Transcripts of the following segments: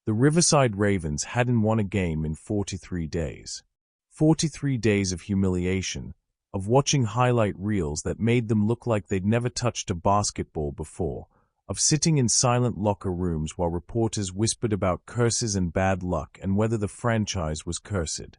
The Riverside Ravens hadn't won a game in 43 days. 43 days of humiliation, of watching highlight reels that made them look like they'd never touched a basketball before, of sitting in silent locker rooms while reporters whispered about curses and bad luck and whether the franchise was cursed.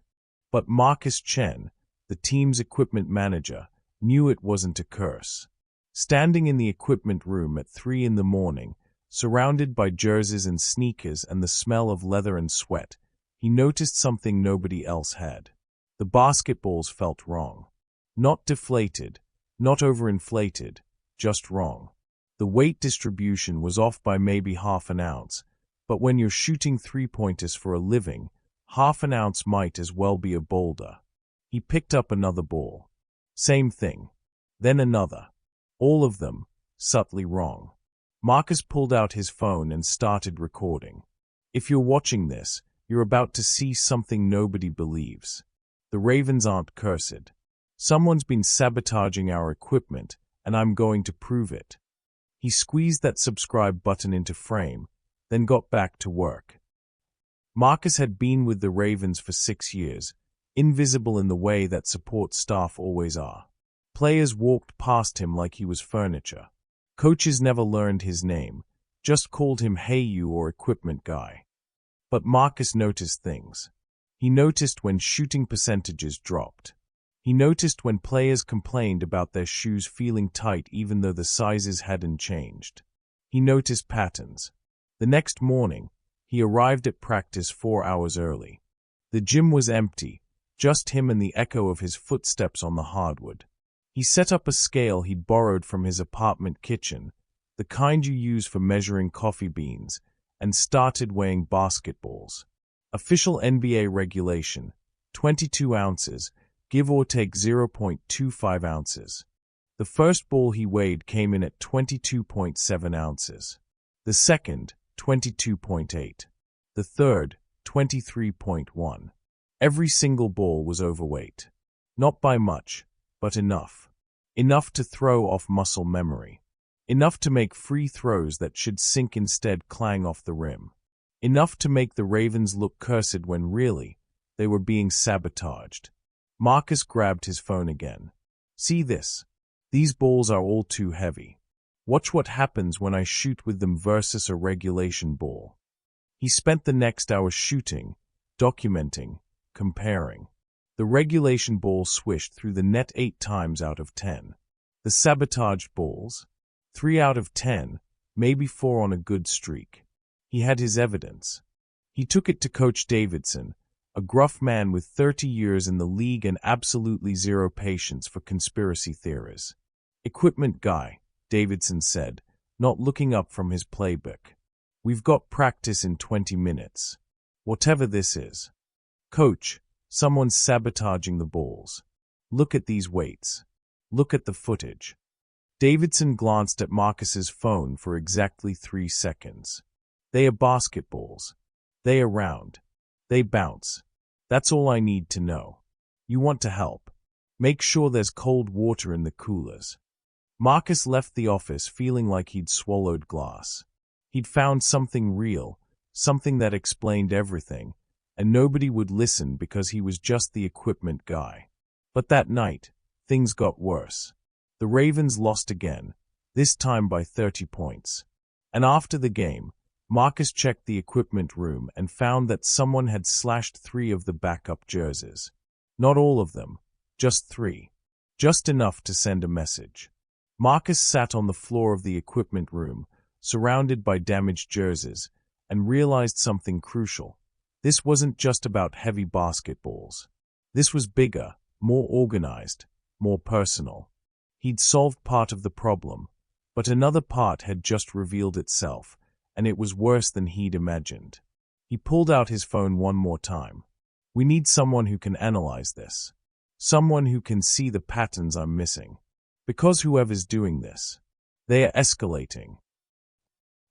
But Marcus Chen, the team's equipment manager, knew it wasn't a curse. Standing in the equipment room at 3 in the morning, surrounded by jerseys and sneakers and the smell of leather and sweat, he noticed something nobody else had. The basketballs felt wrong. Not deflated, not overinflated, just wrong. The weight distribution was off by maybe half an ounce, but when you're shooting three-pointers for a living, half an ounce might as well be a boulder. He picked up another ball. Same thing. Then another. All of them, subtly wrong. Marcus pulled out his phone and started recording. If you're watching this, you're about to see something nobody believes. The Ravens aren't cursed. Someone's been sabotaging our equipment, and I'm going to prove it. He squeezed that subscribe button into frame, then got back to work. Marcus had been with the Ravens for 6 years, invisible in the way that support staff always are. Players walked past him like he was furniture. Coaches never learned his name, just called him Hey You or Equipment Guy. But Marcus noticed things. He noticed when shooting percentages dropped. He noticed when players complained about their shoes feeling tight even though the sizes hadn't changed. He noticed patterns. The next morning, he arrived at practice 4 hours early. The gym was empty, just him and the echo of his footsteps on the hardwood. He set up a scale he'd borrowed from his apartment kitchen, the kind you use for measuring coffee beans, and started weighing basketballs. Official NBA regulation, 22 ounces, give or take 0.25 ounces. The first ball he weighed came in at 22.7 ounces. The second, 22.8. The third, 23.1. Every single ball was overweight. Not by much, but enough. Enough to throw off muscle memory. Enough to make free throws that should sink instead clang off the rim. Enough to make the Ravens look cursed when really, they were being sabotaged. Marcus grabbed his phone again. See this. These balls are all too heavy. Watch what happens when I shoot with them versus a regulation ball. He spent the next hour shooting, documenting, comparing. The regulation ball swished through the net 8 times out of 10. The sabotaged balls? 3 out of 10, maybe 4 on a good streak. He had his evidence. He took it to Coach Davidson, a gruff man with 30 years in the league and absolutely zero patience for conspiracy theories. Equipment guy, Davidson said, not looking up from his playbook. We've got practice in 20 minutes. Whatever this is. Coach, someone's sabotaging the balls. Look at these weights. Look at the footage. Davidson glanced at Marcus's phone for exactly 3 seconds. They are basketballs. They are round. They bounce. That's all I need to know. You want to help. Make sure there's cold water in the coolers. Marcus left the office feeling like he'd swallowed glass. He'd found something real, something that explained everything, and nobody would listen because he was just the equipment guy. But that night, things got worse. The Ravens lost again, this time by 30 points. And after the game, Marcus checked the equipment room and found that someone had slashed 3 of the backup jerseys. Not all of them, just 3. Just enough to send a message. Marcus sat on the floor of the equipment room, surrounded by damaged jerseys, and realized something crucial. This wasn't just about heavy basketballs. This was bigger, more organized, more personal. He'd solved part of the problem, but another part had just revealed itself, and it was worse than he'd imagined. He pulled out his phone one more time. We need someone who can analyze this. Someone who can see the patterns I'm missing. Because whoever's doing this, they are escalating.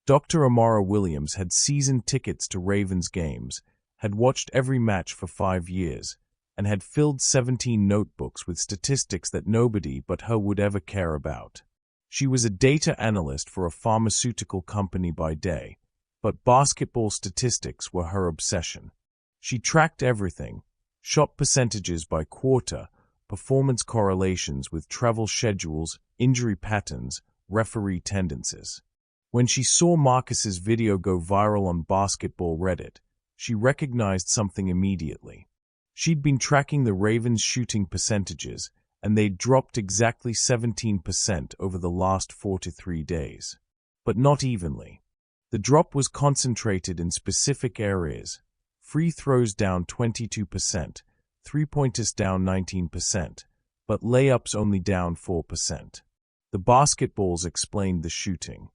Dr. Amara Williams had season tickets to Ravens games, had watched every match for 5 years, and had filled 17 notebooks with statistics that nobody but her would ever care about. She was a data analyst for a pharmaceutical company by day, But basketball statistics were her obsession. She tracked everything: shot percentages by quarter, performance correlations with travel schedules, injury patterns, referee tendencies. When she saw Marcus's video go viral on basketball Reddit, she recognized something immediately. She'd been tracking the Ravens' shooting percentages, and they'd dropped exactly 17% over the last 43 days. But not evenly. The drop was concentrated in specific areas: free throws down 22%, three-pointers down 19%, but layups only down 4%. The basketballs explained the shooting,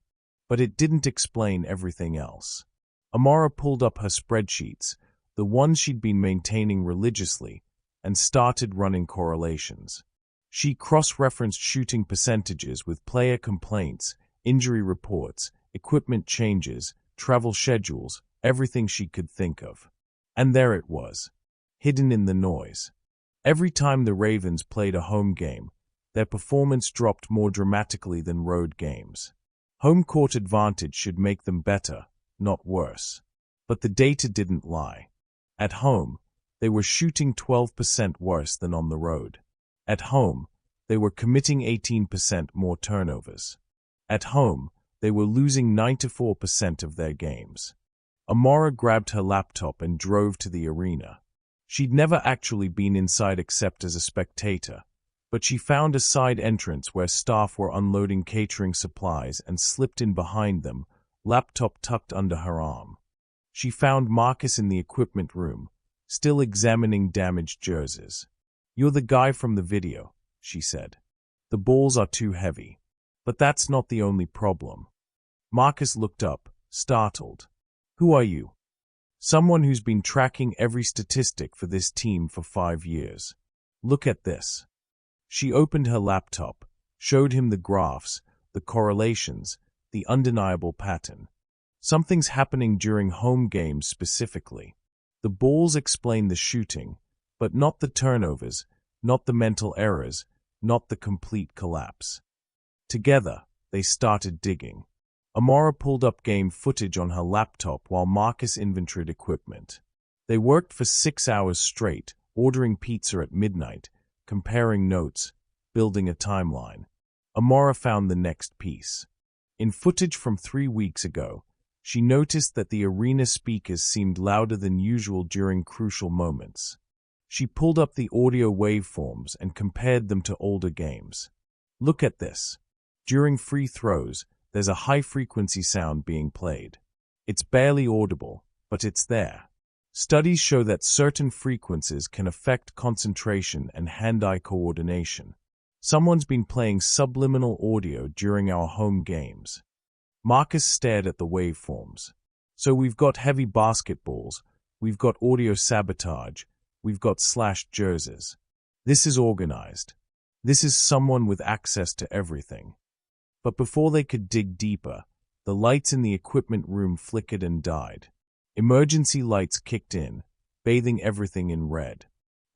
but it didn't explain everything else. Amara pulled up her spreadsheets, the ones she'd been maintaining religiously, and started running correlations. She cross-referenced shooting percentages with player complaints, injury reports, equipment changes, travel schedules, everything she could think of. And there it was, hidden in the noise. Every time the Ravens played a home game, their performance dropped more dramatically than road games. Home court advantage should make them better, not worse. But the data didn't lie. At home, they were shooting 12% worse than on the road. At home, they were committing 18% more turnovers. At home, they were losing 94% of their games. Amara grabbed her laptop and drove to the arena. She'd never actually been inside except as a spectator, but she found a side entrance where staff were unloading catering supplies and slipped in behind them, laptop tucked under her arm. She found Marcus in the equipment room, still examining damaged jerseys. "You're the guy from the video," she said. "The balls are too heavy." But that's not the only problem. Marcus looked up, startled. "Who are you?" "Someone who's been tracking every statistic for this team for 5 years. Look at this." She opened her laptop, showed him the graphs, the correlations, the undeniable pattern. Something's happening during home games specifically. The balls explain the shooting, but not the turnovers, not the mental errors, not the complete collapse. Together, they started digging. Amara pulled up game footage on her laptop while Marcus inventoried equipment. They worked for 6 hours straight, ordering pizza at midnight, comparing notes, building a timeline. Amara found the next piece. In footage from 3 weeks ago, she noticed that the arena speakers seemed louder than usual during crucial moments. She pulled up the audio waveforms and compared them to older games. "Look at this. During free throws, there's a high-frequency sound being played. It's barely audible, but it's there. Studies show that certain frequencies can affect concentration and hand-eye coordination. Someone's been playing subliminal audio during our home games." Marcus stared at the waveforms. "So we've got heavy basketballs, we've got audio sabotage, we've got slashed jerseys. This is organized. This is someone with access to everything." But before they could dig deeper, the lights in the equipment room flickered and died. Emergency lights kicked in, bathing everything in red.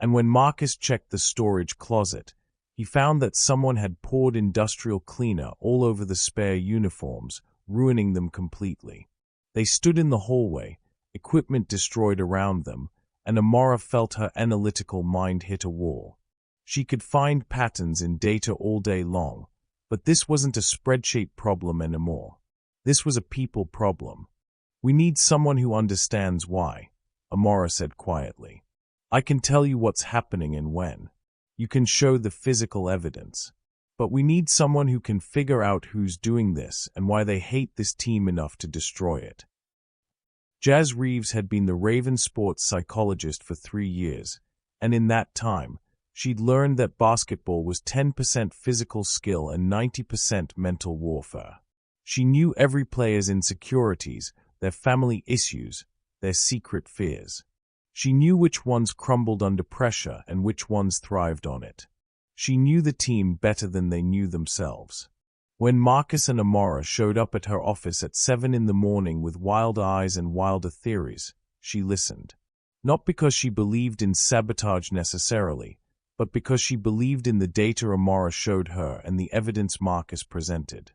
And when Marcus checked the storage closet, he found that someone had poured industrial cleaner all over the spare uniforms, ruining them completely. They stood in the hallway, equipment destroyed around them, and Amara felt her analytical mind hit a wall. She could find patterns in data all day long, but this wasn't a spreadsheet problem anymore. This was a people problem. "We need someone who understands why," Amara said quietly. "I can tell you what's happening and when. You can show the physical evidence. But we need someone who can figure out who's doing this and why they hate this team enough to destroy it." Jazz Reeves had been the Ravens sports psychologist for 3 years, and in that time, she'd learned that basketball was 10% physical skill and 90% mental warfare. She knew every player's insecurities, their family issues, their secret fears. She knew which ones crumbled under pressure and which ones thrived on it. She knew the team better than they knew themselves. When Marcus and Amara showed up at her office at 7 in the morning with wild eyes and wilder theories, she listened. Not because she believed in sabotage necessarily, but because she believed in the data Amara showed her and the evidence Marcus presented.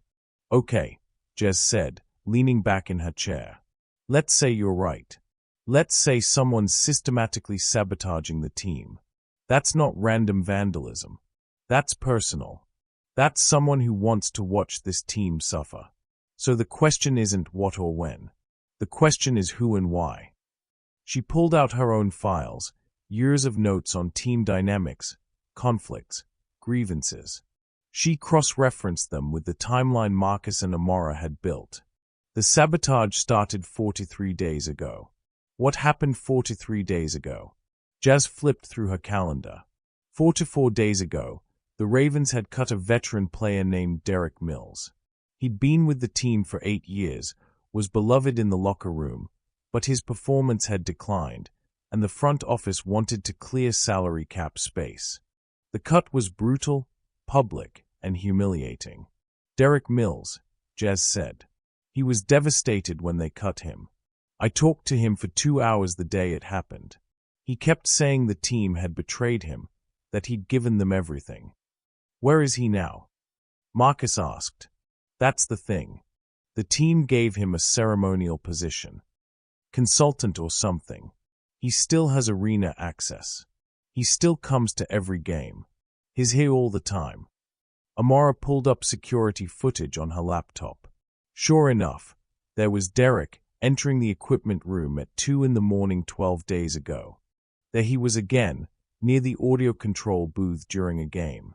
"Okay," Jez said, leaning back in her chair. Let's say you're right. Let's say someone's systematically sabotaging the team. That's not random vandalism. That's personal. That's someone who wants to watch this team suffer. So the question isn't what or when. The question is who and why. She pulled out her own files, years of notes on team dynamics, conflicts, grievances. She cross-referenced them with the timeline Marcus and Amara had built. The sabotage started 43 days ago. What happened 43 days ago? Jazz flipped through her calendar. 44 days ago, the Ravens had cut a veteran player named Derek Mills. He'd been with the team for 8 years, was beloved in the locker room, but his performance had declined, and the front office wanted to clear salary cap space. The cut was brutal, public, and humiliating. Derek Mills, Jazz said. He was devastated when they cut him. I talked to him for 2 hours the day it happened. He kept saying the team had betrayed him, that he'd given them everything. Where is he now? Marcus asked. That's the thing. The team gave him a ceremonial position. Consultant or something. He still has arena access. He still comes to every game. He's here all the time. Amara pulled up security footage on her laptop. Sure enough, there was Derek entering the equipment room at 2 in the morning 12 days ago. There he was again, near the audio control booth during a game.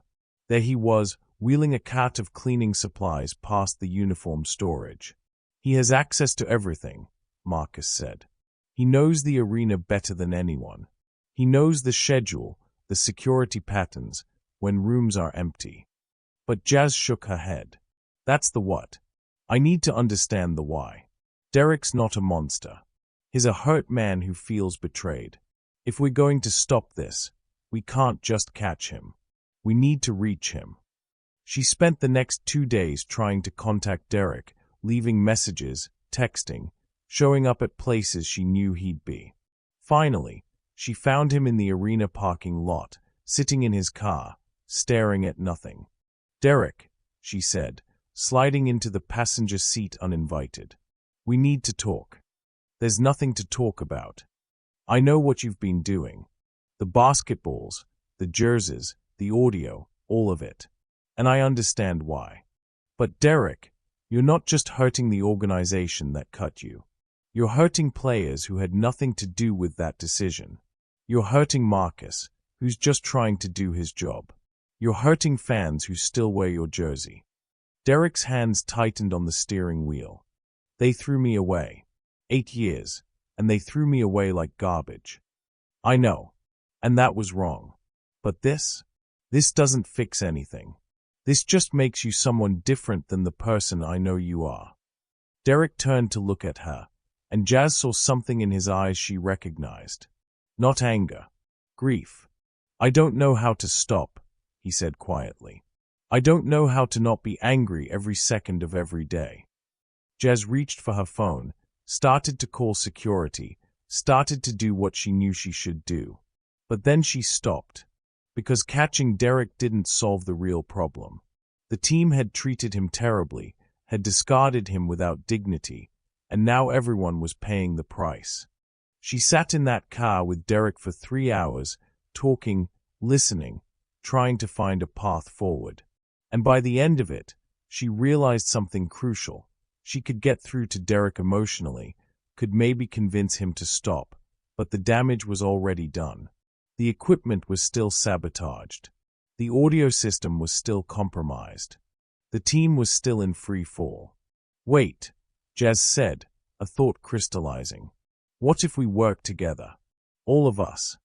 There he was, wheeling a cart of cleaning supplies past the uniform storage. He has access to everything, Marcus said. He knows the arena better than anyone. He knows the schedule, the security patterns, when rooms are empty. But Jazz shook her head. That's the what. I need to understand the why. Derek's not a monster. He's a hurt man who feels betrayed. If we're going to stop this, we can't just catch him. We need to reach him. She spent the next 2 days trying to contact Derek, leaving messages, texting, showing up at places she knew he'd be. Finally, she found him in the arena parking lot, sitting in his car, staring at nothing. Derek, she said, sliding into the passenger seat uninvited. We need to talk. There's nothing to talk about. I know what you've been doing. The basketballs, the jerseys, the audio, all of it. And I understand why. But Derek, you're not just hurting the organization that cut you. You're hurting players who had nothing to do with that decision. You're hurting Marcus, who's just trying to do his job. You're hurting fans who still wear your jersey. Derek's hands tightened on the steering wheel. They threw me away. 8 years, and they threw me away like garbage. I know, and that was wrong. But this doesn't fix anything. This just makes you someone different than the person I know you are. Derek turned to look at her, and Jazz saw something in his eyes she recognized. Not anger. Grief. I don't know how to stop, he said quietly. I don't know how to not be angry every second of every day. Jazz reached for her phone, started to call security, started to do what she knew she should do. But then she stopped. Because catching Derek didn't solve the real problem. The team had treated him terribly, had discarded him without dignity, and now everyone was paying the price. She sat in that car with Derek for 3 hours, talking, listening, trying to find a path forward. And by the end of it, she realized something crucial. She could get through to Derek emotionally, could maybe convince him to stop, but the damage was already done. The equipment was still sabotaged. The audio system was still compromised. The team was still in free fall. Wait, Jazz said, a thought crystallizing. What if we work together? All of us.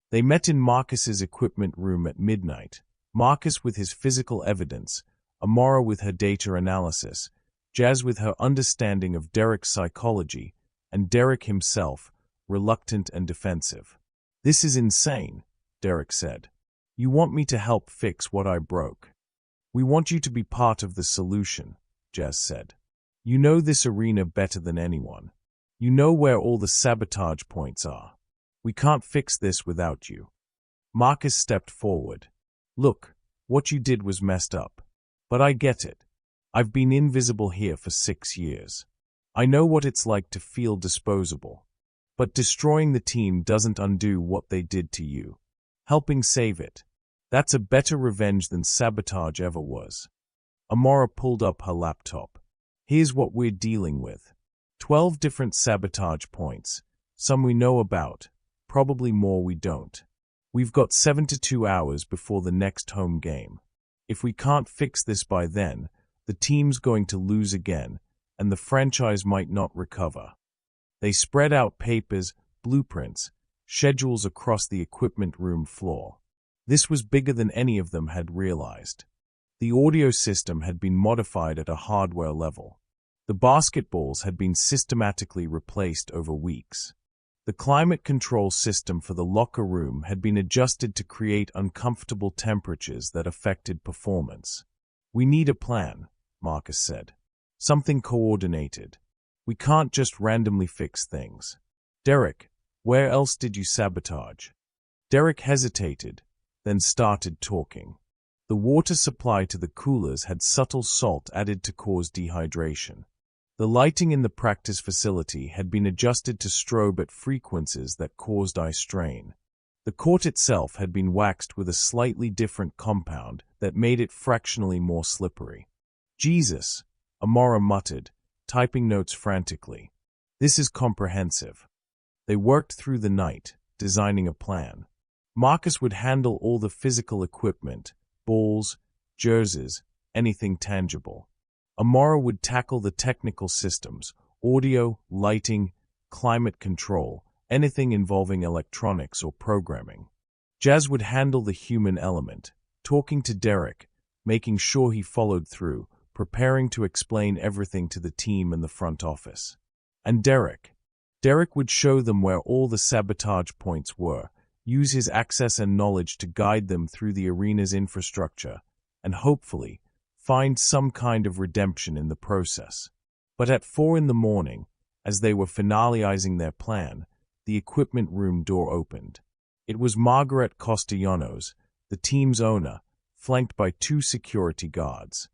They met in Marcus's equipment room at midnight. Marcus with his physical evidence, Amara with her data analysis, Jazz with her understanding of Derek's psychology, and Derek himself, reluctant and defensive. This is insane, Derek said. You want me to help fix what I broke. We want you to be part of the solution, Jazz said. You know this arena better than anyone. You know where all the sabotage points are. We can't fix this without you. Marcus stepped forward. Look, what you did was messed up. But I get it. I've been invisible here for 6 years. I know what it's like to feel disposable. But destroying the team doesn't undo what they did to you. Helping save it. That's a better revenge than sabotage ever was. Amara pulled up her laptop. Here's what we're dealing with. 12 different sabotage points. Some we know about, probably more we don't. We've got 72 hours before the next home game. If we can't fix this by then, the team's going to lose again, and the franchise might not recover. They spread out papers, blueprints, schedules across the equipment room floor. This was bigger than any of them had realized. The audio system had been modified at a hardware level. The basketballs had been systematically replaced over weeks. The climate control system for the locker room had been adjusted to create uncomfortable temperatures that affected performance. We need a plan, Marcus said. Something coordinated. We can't just randomly fix things. Derek, where else did you sabotage? Derek hesitated, then started talking. The water supply to the coolers had subtle salt added to cause dehydration. The lighting in the practice facility had been adjusted to strobe at frequencies that caused eye strain. The court itself had been waxed with a slightly different compound that made it fractionally more slippery. Jesus, Amara muttered, typing notes frantically. This is comprehensive. They worked through the night, designing a plan. Marcus would handle all the physical equipment, balls, jerseys, anything tangible. Amara would tackle the technical systems, audio, lighting, climate control, anything involving electronics or programming. Jazz would handle the human element, talking to Derek, making sure he followed through, preparing to explain everything to the team and the front office. And Derek would show them where all the sabotage points were, use his access and knowledge to guide them through the arena's infrastructure, and hopefully, find some kind of redemption in the process. But at 4 a.m, as they were finalizing their plan, the equipment room door opened. It was Margaret Castellanos, the team's owner, flanked by 2 security guards.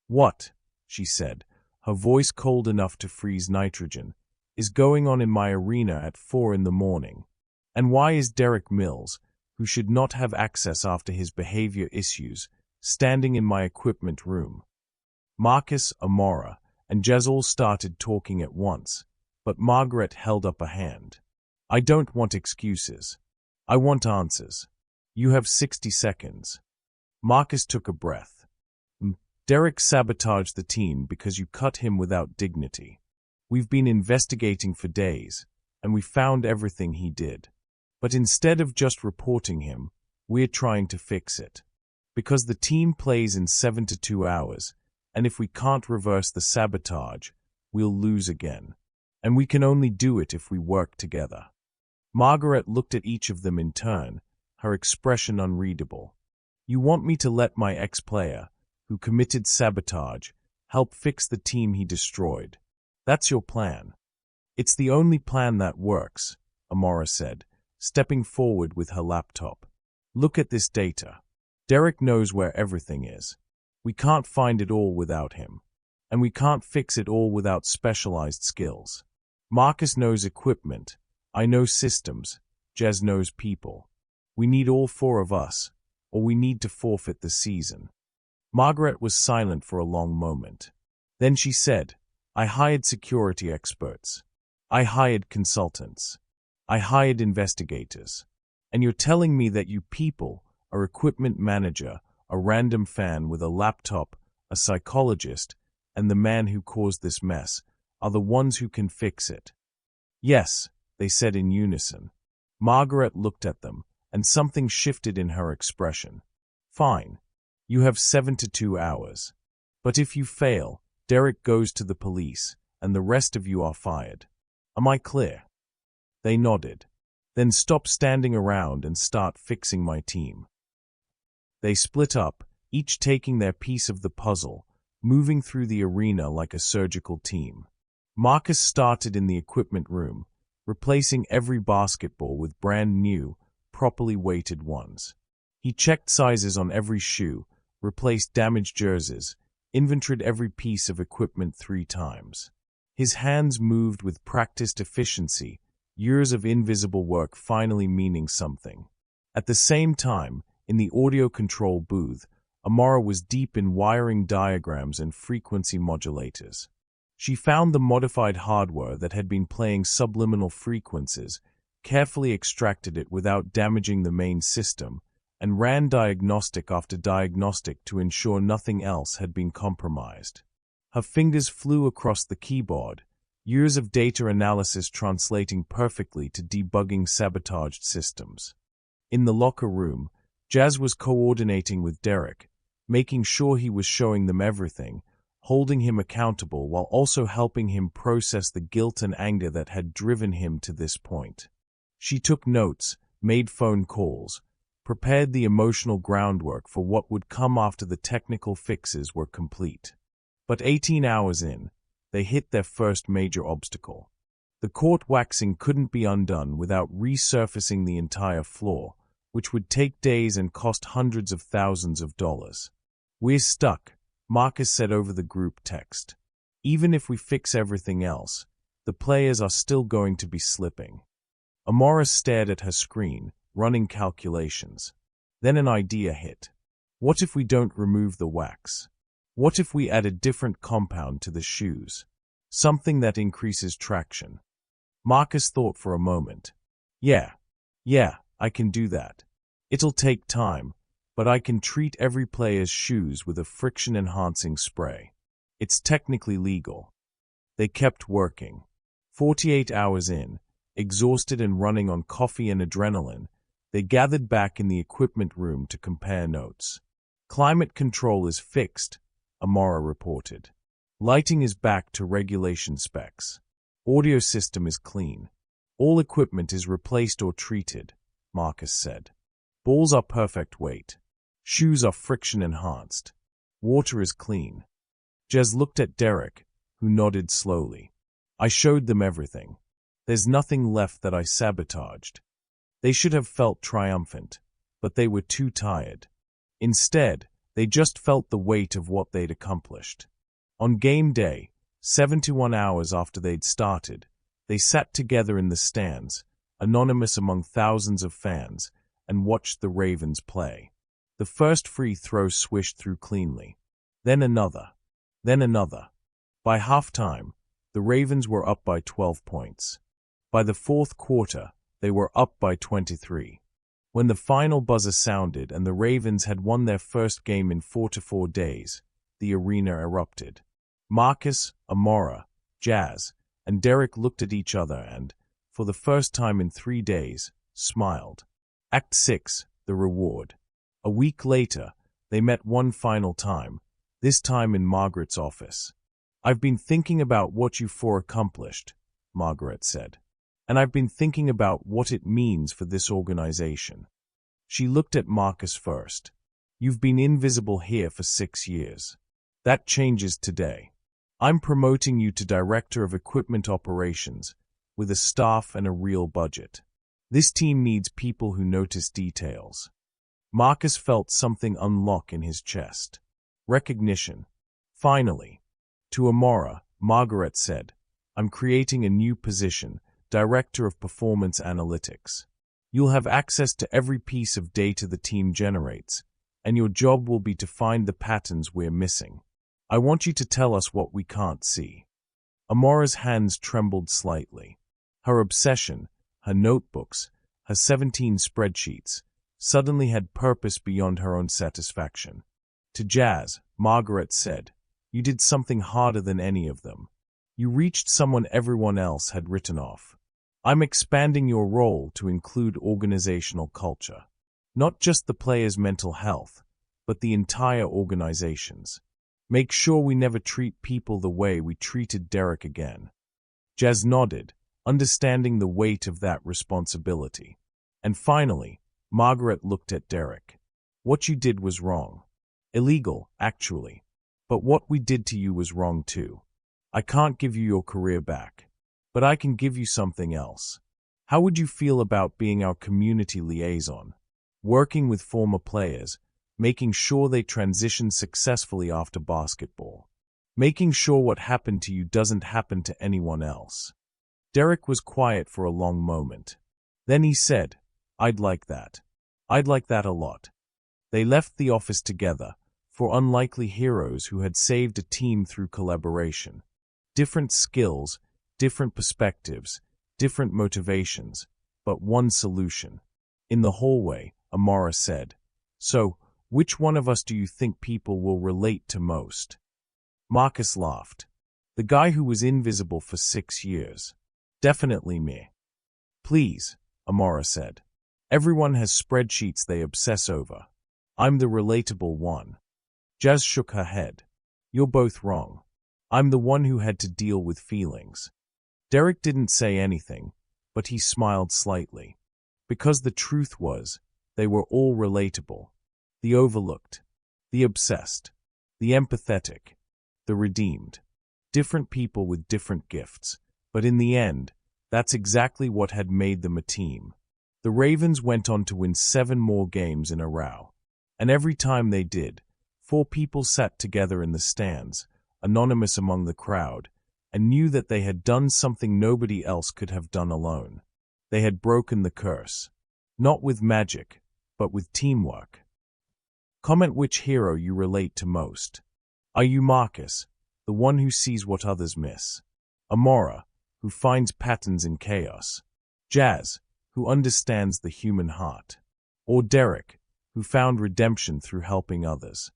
"What," she said, her voice cold enough to freeze nitrogen, "is going on in my arena at 4 a.m? And why is Derek Mills, who should not have access after his behavior issues, standing in my equipment room?" Marcus, Amara, and Jazz all started talking at once, but Margaret held up a hand. "I don't want excuses. I want answers. You have 60 seconds. Marcus took a breath. "Derek sabotaged the team because you cut him without dignity. We've been investigating for days, and we found everything he did. But instead of just reporting him, we're trying to fix it. Because the team plays in 72 hours, and if we can't reverse the sabotage, we'll lose again. And we can only do it if we work together." Margaret looked at each of them in turn, her expression unreadable. "You want me to let my ex-player, who committed sabotage, help fix the team he destroyed? That's your plan?" "It's the only plan that works," Amara said, stepping forward with her laptop. "Look at this data. Derek knows where everything is. We can't find it all without him. And we can't fix it all without specialized skills. Marcus knows equipment. I know systems. Jez knows people. We need all 4 of us, or we need to forfeit the season." Margaret was silent for a long moment. Then she said, "I hired security experts. I hired consultants. I hired investigators. And you're telling me that you people, our equipment manager, a random fan with a laptop, a psychologist, and the man who caused this mess, are the ones who can fix it?" "Yes," they said in unison. Margaret looked at them, and something shifted in her expression. "Fine. You have 72 hours. But if you fail, Derek goes to the police, and the rest of you are fired. Am I clear?" They nodded. "Then stop standing around and start fixing my team." They split up, each taking their piece of the puzzle, moving through the arena like a surgical team. Marcus started in the equipment room, replacing every basketball with brand new, properly weighted ones. He checked sizes on every shoe, replaced damaged jerseys, inventoried every piece of equipment 3 times. His hands moved with practiced efficiency, years of invisible work finally meaning something. At the same time, in the audio control booth, Amara was deep in wiring diagrams and frequency modulators. She found the modified hardware that had been playing subliminal frequencies, carefully extracted it without damaging the main system, and ran diagnostic after diagnostic to ensure nothing else had been compromised. Her fingers flew across the keyboard, years of data analysis translating perfectly to debugging sabotaged systems. In the locker room, Jazz was coordinating with Derek, making sure he was showing them everything, holding him accountable while also helping him process the guilt and anger that had driven him to this point. She took notes, made phone calls, prepared the emotional groundwork for what would come after the technical fixes were complete. But 18 hours in, they hit their first major obstacle. The court waxing couldn't be undone without resurfacing the entire floor, which would take days and cost hundreds of thousands of dollars. "We're stuck," Marcus said over the group text. "Even if we fix everything else, the players are still going to be slipping." Amara stared at her screen, running calculations. Then an idea hit. What if we don't remove the wax? What if we add a different compound to the shoes? Something that increases traction. Marcus thought for a moment. Yeah, I can do that. It'll take time, but I can treat every player's shoes with a friction-enhancing spray. It's technically legal. They kept working. 48 hours in, exhausted and running on coffee and adrenaline, they gathered back in the equipment room to compare notes. "Climate control is fixed," Amara reported. "Lighting is back to regulation specs. Audio system is clean. All equipment is replaced or treated," Marcus said. "Balls are perfect weight. Shoes are friction enhanced. Water is clean." Jez looked at Derek, who nodded slowly. "I showed them everything. There's nothing left that I sabotaged." They should have felt triumphant, but they were too tired. Instead, they just felt the weight of what they'd accomplished. On game day, 71 hours after they'd started, they sat together in the stands, anonymous among thousands of fans, and watched the Ravens play. The first free throw swished through cleanly. Then another. Then another. By halftime, the Ravens were up by 12 points. By the fourth quarter, they were up by 23. When the final buzzer sounded and the Ravens had won their first game in 4 days, the arena erupted. Marcus, Amara, Jazz, and Derek looked at each other and, for the first time in 3 days, smiled. Act 6, the reward. A week later, they met one final time, this time in Margaret's office. "I've been thinking about what you four accomplished," Margaret said. "And I've been thinking about what it means for this organization." She looked at Marcus first. "You've been invisible here for 6 years. That changes today. I'm promoting you to Director of Equipment Operations, with a staff and a real budget. This team needs people who notice details." Marcus felt something unlock in his chest. Recognition. Finally. To Amara, Margaret said, "I'm creating a new position, Director of Performance Analytics. You'll have access to every piece of data the team generates, and your job will be to find the patterns we're missing. I want you to tell us what we can't see." Amara's hands trembled slightly. Her obsession, her notebooks, her 17 spreadsheets, suddenly had purpose beyond her own satisfaction. To Jazz, Margaret said, "You did something harder than any of them. You reached someone everyone else had written off. I'm expanding your role to include organizational culture. Not just the players' mental health, but the entire organization's. Make sure we never treat people the way we treated Derek again." Jazz nodded, understanding the weight of that responsibility. And finally, Margaret looked at Derek. "What you did was wrong. Illegal, actually. But what we did to you was wrong too. I can't give you your career back. But I can give you something else. How would you feel about being our community liaison? Working with former players, making sure they transition successfully after basketball. Making sure what happened to you doesn't happen to anyone else. Derek was quiet for a long moment. Then he said, I'd like that. I'd like that a lot. They left the office together, for unlikely heroes who had saved a team through collaboration. Different skills, different perspectives, different motivations, but one solution. In the hallway, Amara said, So, which one of us do you think people will relate to most? Marcus laughed. The guy who was invisible for 6 years. Definitely me. Please, Amara said. Everyone has spreadsheets they obsess over. I'm the relatable one. Jazz shook her head. You're both wrong. I'm the one who had to deal with feelings. Derek didn't say anything, but he smiled slightly. Because the truth was, they were all relatable. The overlooked, the obsessed, the empathetic, the redeemed. Different people with different gifts, but in the end, that's exactly what had made them a team. The Ravens went on to win 7 more games in a row. And every time they did, 4 people sat together in the stands, anonymous among the crowd, and knew that they had done something nobody else could have done alone. They had broken the curse. Not with magic, but with teamwork. Comment which hero you relate to most. Are you Marcus, the one who sees what others miss? Amara, who finds patterns in chaos? Jazz, who understands the human heart? Or Derek, who found redemption through helping others?